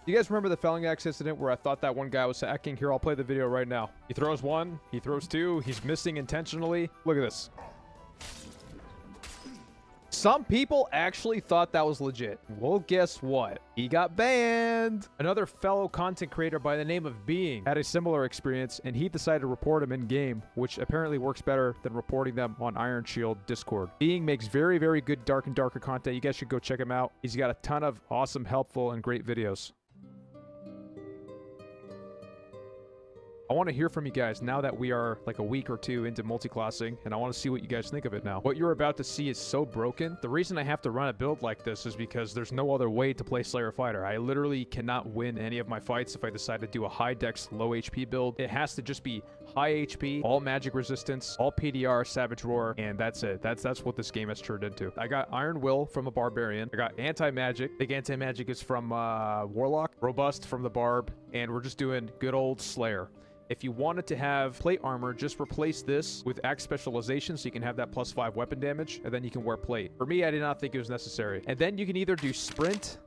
You guys remember the felling axe incident where I thought that one guy was hacking? Here, I'll play the video right now. He throws one, he throws two, he's missing intentionally. Look at this. Some people actually thought that was legit. Well, guess what? He got banned. Another fellow content creator by the name of Being had a similar experience, and he decided to report him in game, which apparently works better than reporting them on Iron Shield Discord. Being makes very, very good Dark and Darker content. You guys should go check him out. He's got a ton of awesome, helpful, and great videos. I want to hear from you guys now that we are like a week or two into multiclassing, and I want to see what you guys think of it now. What you're about to see is so broken. The reason I have to run a build like this is because there's no other way to play Slayer Fighter. I literally cannot win any of my fights if I decide to do a high dex, low HP build. It has to just be high HP, all magic resistance, all PDR, Savage Roar, and that's it. That's what this game has turned into. I got Iron Will from a Barbarian. I got Anti-Magic. I think Anti-Magic is from Warlock. Robust from the Barb, and we're just doing good old Slayer. If you wanted to have plate armor, just replace this with axe specialization so you can have that +5 weapon damage, and then you can wear plate. For me, I did not think it was necessary. And then you can either do sprint,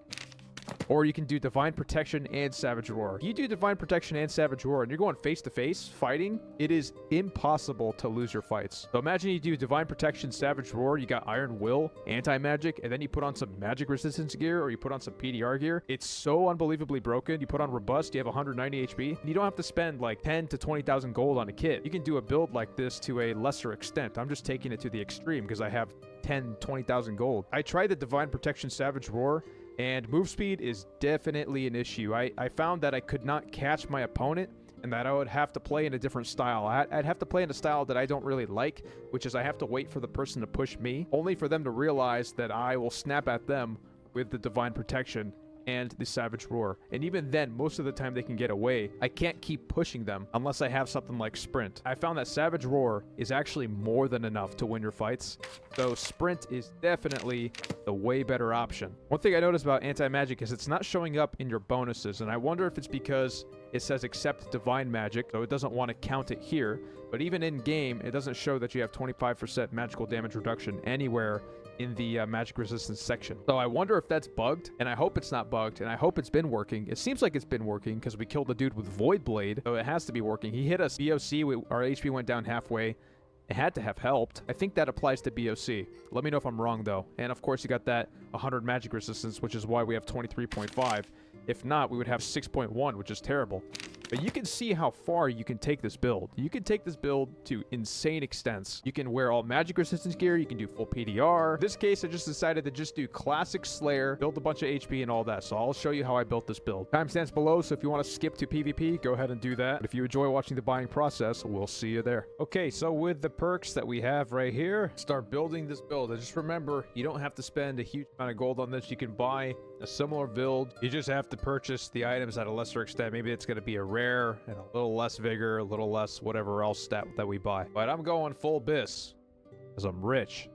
or you can do Divine Protection and Savage Roar. You do Divine Protection and Savage Roar, and you're going face-to-face fighting, it is impossible to lose your fights. So imagine you do Divine Protection, Savage Roar, you got Iron Will, Anti-Magic, and then you put on some Magic Resistance gear, or you put on some PDR gear. It's so unbelievably broken. You put on Robust, you have 190 HP, and you don't have to spend like 10 to 20,000 gold on a kit. You can do a build like this to a lesser extent. I'm just taking it to the extreme because I have 10, 20,000 gold. I tried the Divine Protection Savage Roar, and move speed is definitely an issue. I found that I could not catch my opponent, and that I would have to play in a different style. I'd have to play in a style that I don't really like, which is I have to wait for the person to push me, only for them to realize that I will snap at them with the Divine Protection and the Savage Roar. And even then, most of the time they can get away. I can't keep pushing them unless I have something like Sprint. I found that Savage Roar is actually more than enough to win your fights, so Sprint is definitely the way better option. One thing I noticed about Anti-Magic is it's not showing up in your bonuses, and I wonder if it's because it says accept Divine Magic, so it doesn't want to count it here, but even in game, it doesn't show that you have 25% magical damage reduction anywhere in the magic resistance section. So I wonder if that's bugged, and I hope it's not bugged, and I hope it's been working. It seems like it's been working because we killed the dude with Void Blade, so it has to be working. He hit us BOC, our HP went down halfway. It had to have helped. I think that applies to BOC. Let me know if I'm wrong though. And of course you got that 100 magic resistance, which is why we have 23.5. If not, we would have 6.1, which is terrible. But you can see how far you can take this build. You can take this build to insane extents. You can wear all magic resistance gear. You can do full PDR. In this case, I just decided to just do classic Slayer, build a bunch of HP and all that. So I'll show you how I built this build. Timestamps below, so if you want to skip to PvP, go ahead and do that. But if you enjoy watching the buying process, we'll see you there. Okay, so with the perks that we have right here, start building this build. And just remember, you don't have to spend a huge amount of gold on this. You can buy a similar build. You just have to purchase the items at a lesser extent. Maybe it's going to be a rare and a little less vigor, a little less whatever else stat that we buy. But I'm going full bis because I'm rich.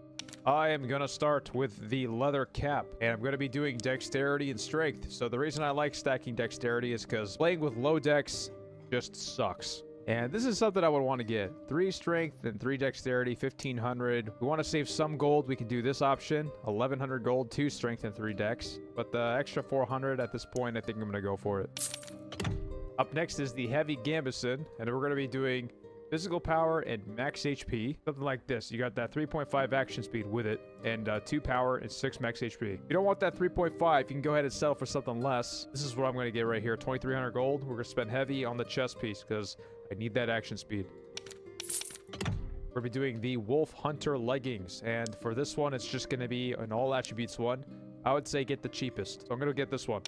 I am going to start with the leather cap, and I'm going to be doing dexterity and strength. So the reason I like stacking dexterity is because playing with low dex just sucks. And this is something I would want to get. 3 strength and 3 dexterity, 1500. We want to save some gold. We can do this option. 1100 gold, 2 strength and 3 dex. But the extra 400 at this point, I think I'm going to go for it. Up next is the heavy gambeson, and we're going to be doing physical power and max HP. Something like this. You got that 3.5 action speed with it, and 2 power and 6 max HP. If you don't want that 3.5, you can go ahead and settle for something less. This is what I'm going to get right here. 2300 gold. We're going to spend heavy on the chest piece because I need that action speed. We're going to be doing the Wolf Hunter leggings, and for this one, it's just going to be an all attributes one. I would say get the cheapest, so I'm going to get this one.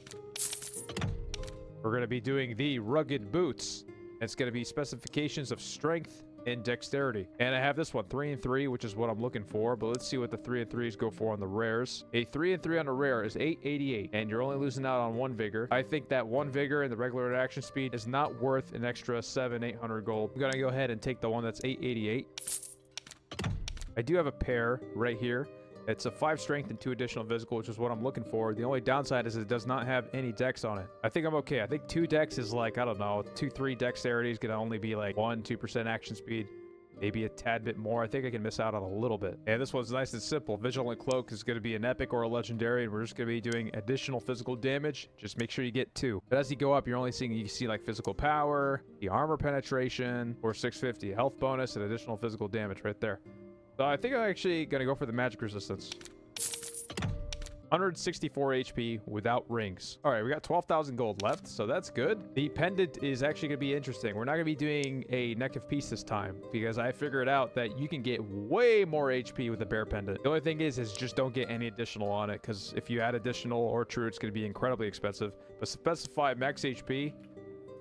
We're going to be doing the rugged boots. It's going to be specifications of strength and dexterity. And I have this one, 3 and 3, which is what I'm looking for. But let's see what the 3 and 3s go for on the rares. A 3 and 3 on a rare is 888, and you're only losing out on 1 vigor. I think that 1 vigor and the regular action speed is not worth an extra 800 gold. I'm going to go ahead and take the one that's 888. I do have a pair right here. It's a 5 strength and 2 additional physical, which is what I'm looking for. The only downside is it does not have any dex on it. I think I'm okay. I think 2 dex is like, I don't know, 2-3 dexterity is going to only be like 1-2% action speed. maybe a tad bit more. I think I can miss out on a little bit. And this one's nice and simple. Vigilant Cloak is going to be an epic or a legendary, and we're just going to be doing additional physical damage. Just make sure you get 2. But as you go up, you're only seeing, you see like physical power, the armor penetration, or 650 health bonus and additional physical damage right there. So I think I'm actually going to go for the magic resistance. 164 HP without rings. All right, we got 12,000 gold left, so that's good. The pendant is actually going to be interesting. We're not going to be doing a neck of peace this time because I figured out that you can get way more HP with the bear pendant. The only thing is just don't get any additional on it, because if you add additional or true, it's going to be incredibly expensive. But specify max HP,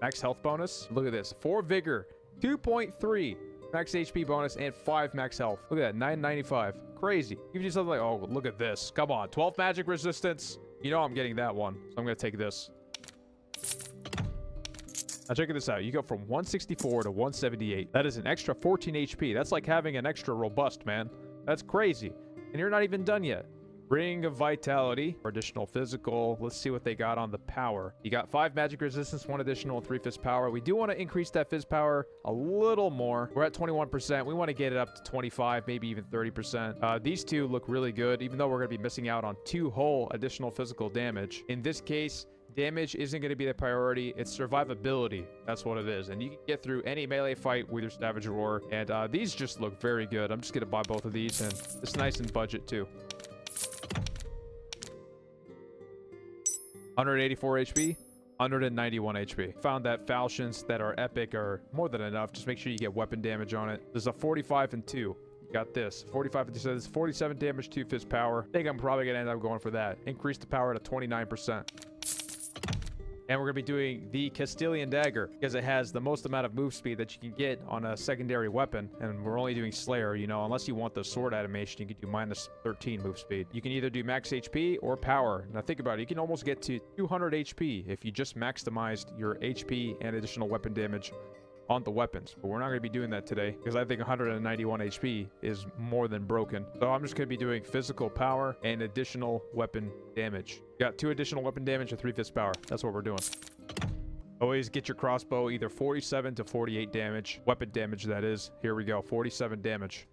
max health bonus. Look at this. 4 vigor, 2.3 max HP bonus, and 5 max health. Look at that, 995. Crazy. Give you something like, oh, look at this. Come on, 12 magic resistance. You know I'm getting that one, so I'm going to take this. Now check this out. You go from 164 to 178. That is an extra 14 HP. That's like having an extra robust, man. That's crazy. And you're not even done yet. Ring of Vitality for additional physical. Let's see what they got on the power. You got 5 magic resistance, 1 additional, 3 fizz power. We do want to increase that fizz power a little more. We're at 21%. We want to get it up to 25, maybe even 30%. These two look really good, even though we're going to be missing out on 2 whole additional physical damage. In this case, damage isn't going to be the priority. It's survivability. That's what it is. And you can get through any melee fight with your Savage Roar. And these just look very good. I'm just going to buy both of these, and it's nice in budget too. 184 HP, 191 HP. Found that falchions that are epic are more than enough. Just make sure you get weapon damage on it. There's a 45 and 2. You got this. 45 and 2. So this 47 damage, 2 fizz power. I think I'm probably going to end up going for that. Increase the power to 29%. And we're going to be doing the Castilian Dagger because it has the most amount of move speed that you can get on a secondary weapon. And we're only doing Slayer, you know, unless you want the sword animation, you can do minus 13 move speed. You can either do max HP or power. Now think about it. You can almost get to 200 HP if you just maximized your HP and additional weapon damage on the weapons. But we're not going to be doing that today because I think 191 HP is more than broken. So I'm just going to be doing physical power and additional weapon damage. Got 2 additional weapon damage and 3 fizz power. That's what we're doing. Always get your crossbow either 47 to 48 damage. Weapon damage, that is. Here we go. 47 damage.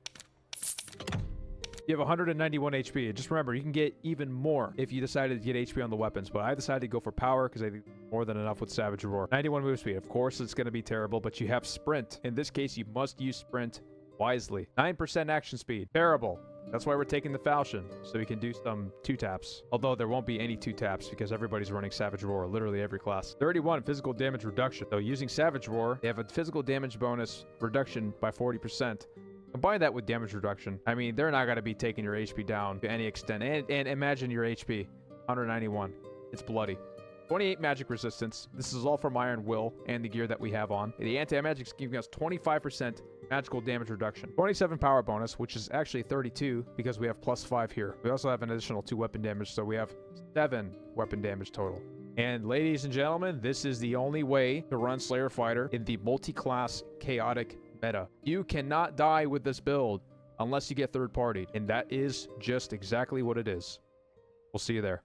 You have 191 HP. Just remember, you can get even more if you decided to get HP on the weapons. But I decided to go for power because I think more than enough with Savage Roar. 91 move speed. Of course, it's going to be terrible, but you have sprint. In this case, you must use sprint wisely. 9% action speed. Terrible. That's why we're taking the falchion, so we can do some 2-taps. Although there won't be any 2-taps because everybody's running Savage Roar, literally every class. 31 physical damage reduction. So using Savage Roar, they have a physical damage bonus reduction by 40%. Combine that with damage reduction. I mean, they're not going to be taking your HP down to any extent. And imagine your HP, 191. It's bloody. 28 magic resistance. This is all from Iron Will and the gear that we have on. The anti-magic is giving us 25% magical damage reduction. 27 power bonus, which is actually 32 because we have +5 here. We also have an additional 2 weapon damage, so we have 7 weapon damage total. And ladies and gentlemen, this is the only way to run Slayer Fighter in the multi-class chaotic meta. You cannot die with this build unless you get third-partied, and that is just exactly what it is. We'll see you there.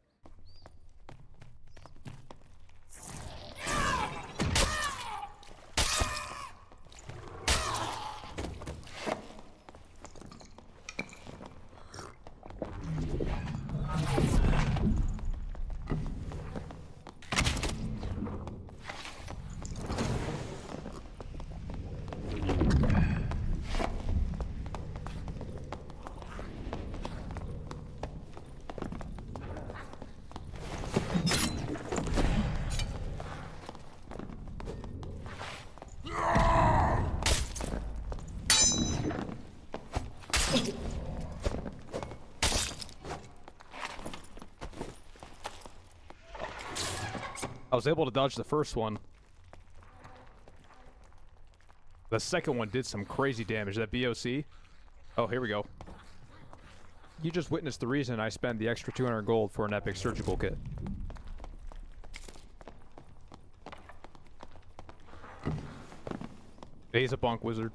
I was able to dodge the first one. The second one did some crazy damage. That BOC. Oh, here we go. You just witnessed the reason I spend the extra 200 gold for an epic surgical kit. He's a bonk wizard.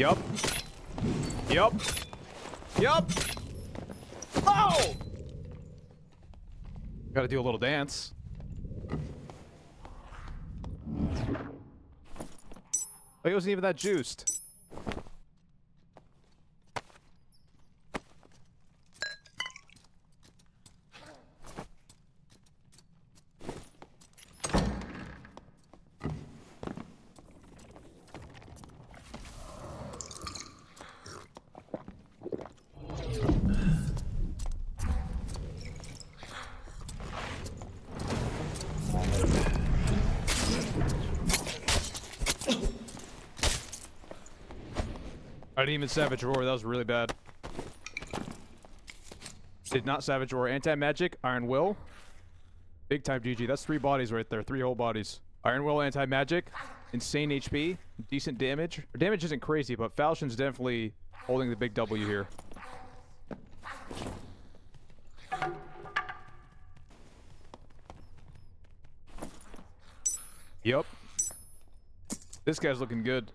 Yup. Yup. Yup. Oh! Gotta do a little dance. Oh, he wasn't even that juiced. I didn't even Savage Roar, that was really bad. Did not Savage Roar. Anti-Magic, Iron Will. Big time GG. That's 3 bodies right there. 3 whole bodies. Iron Will, Anti-Magic. Insane HP. Decent damage. Her damage isn't crazy, but Falchion's definitely holding the big W here. Yup. This guy's looking good.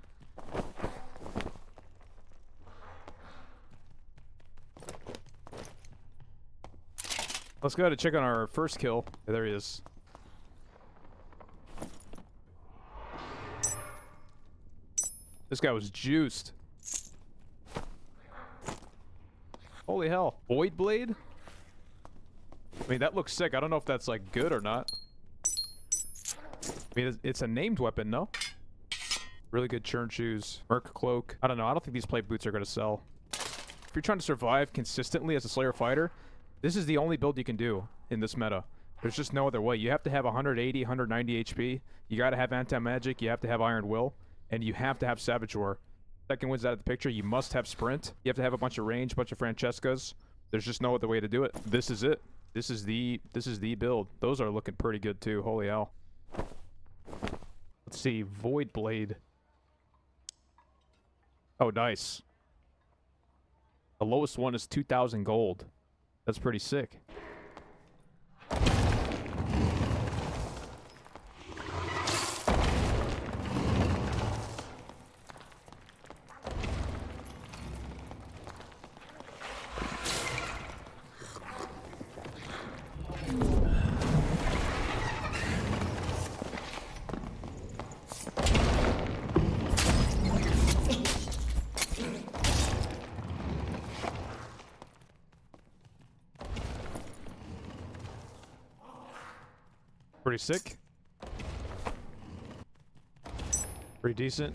Let's go ahead and check on our first kill. Yeah, there he is. This guy was juiced. Holy hell. Void Blade? I mean, that looks sick. I don't know if that's, like, good or not. I mean, it's a named weapon, no? Really good churn shoes. Merc cloak. I don't know. I don't think these plate boots are going to sell. If you're trying to survive consistently as a Slayer fighter, this is the only build you can do in this meta. There's just no other way. You have to have 180, 190 HP. You got to have anti-magic. You have to have Iron Will. And you have to have Savage Roar. Second wins out of the picture. You must have Sprint. You have to have a bunch of range, a bunch of Francescas. There's just no other way to do it. This is it. This is the build. Those are looking pretty good too. Holy hell. Let's see. Void Blade. Oh, nice. The lowest one is 2,000 gold. That's pretty sick. Pretty sick. Pretty decent.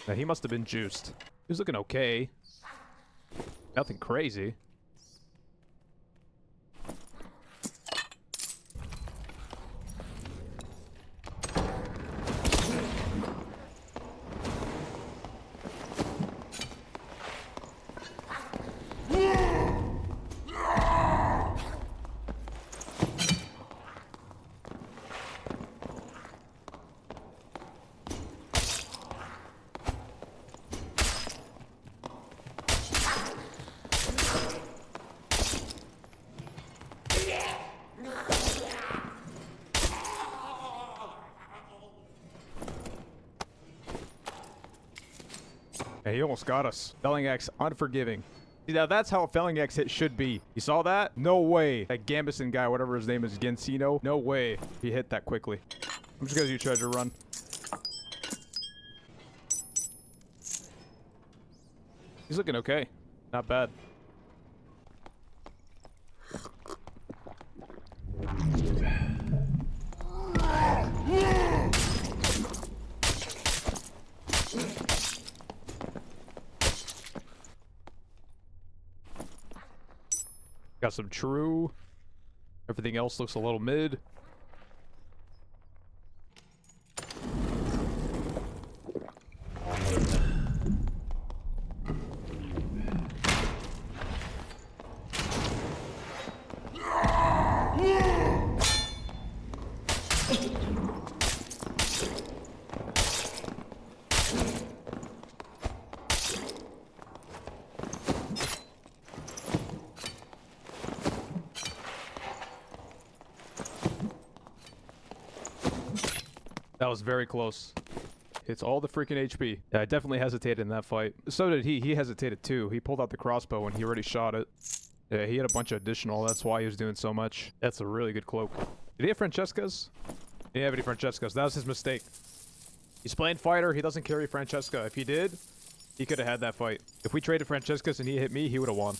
Now, he must have been juiced. He was looking okay. Nothing crazy. Hey, he almost got us. Felling Axe, unforgiving. See, now that's how a Felling Axe hit should be. You saw that? No way. That Gambison guy, whatever his name is, Gensino, no way he hit that quickly. I'm just gonna do treasure run. He's looking okay. Not bad. Got some true. Everything else looks a little mid. That was very close. It's all the freaking HP. Yeah, I definitely hesitated in that fight. So did he. He hesitated too. He pulled out the crossbow and he already shot it. Yeah, he had a bunch of additional. That's why he was doing so much. That's a really good cloak. Did he have Francesca's? He didn't have any Francesca's. That was his mistake. He's playing fighter. He doesn't carry Francesca. If he did, he could have had that fight. If we traded Francesca's and he hit me, he would have won.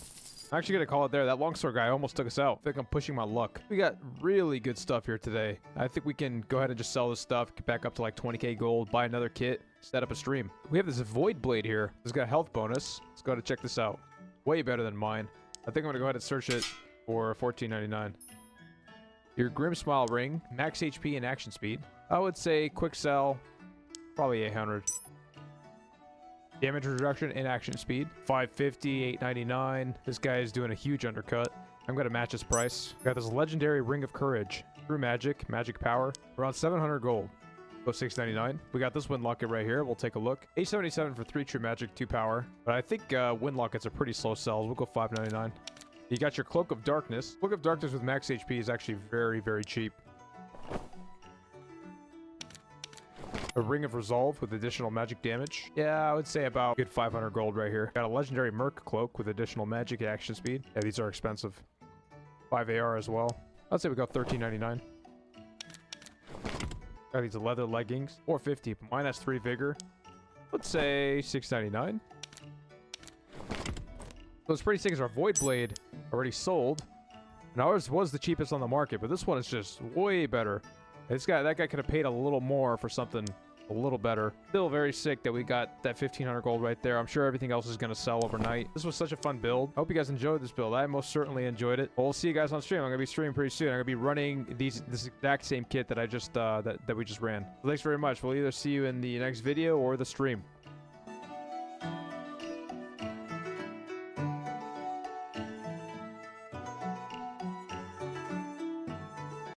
I'm actually going to call it there. That longsword guy almost took us out. I think I'm pushing my luck. We got really good stuff here today. I think we can go ahead and just sell this stuff, get back up to like 20k gold, buy another kit, set up a stream. We have this void blade here. It's got a health bonus. Let's go ahead and check this out. Way better than mine. I think I'm going to go ahead and search it for $14.99. Your Grim Smile ring, max HP and action speed. I would say quick sell, probably 800. Damage reduction and action speed. 550, 899. This guy is doing a huge undercut. I'm going to match his price. Got this legendary Ring of Courage. True magic, magic power. Around 700 gold. Go 699. We got this wind locket right here. We'll take a look. 877 for 3 true magic, 2 power. But I think wind lockets are pretty slow sells. We'll go 599. You got your Cloak of Darkness. Cloak of Darkness with max HP is actually very, very cheap. A Ring of Resolve with additional magic damage. Yeah, I would say about good 500 gold right here. Got a legendary Merc Cloak with additional magic action speed. Yeah, these are expensive. 5 AR as well. I'd say we go 13.99. Got these leather leggings. 450. Mine has 3 vigor. Let's say 6.99. So it's pretty sick as our Void Blade already sold. And ours was the cheapest on the market, but this one is just way better. That guy could have paid a little more for something a little better. Still very sick that we got that 1500 gold right there. I'm sure everything else is going to sell overnight. This was such a fun build. I hope you guys enjoyed this build. I most certainly enjoyed it. Well, we'll see you guys on stream. I'm going to be streaming pretty soon. I'm going to be running this exact same kit that I just that we just ran. So thanks very much. We'll either see you in the next video or the stream.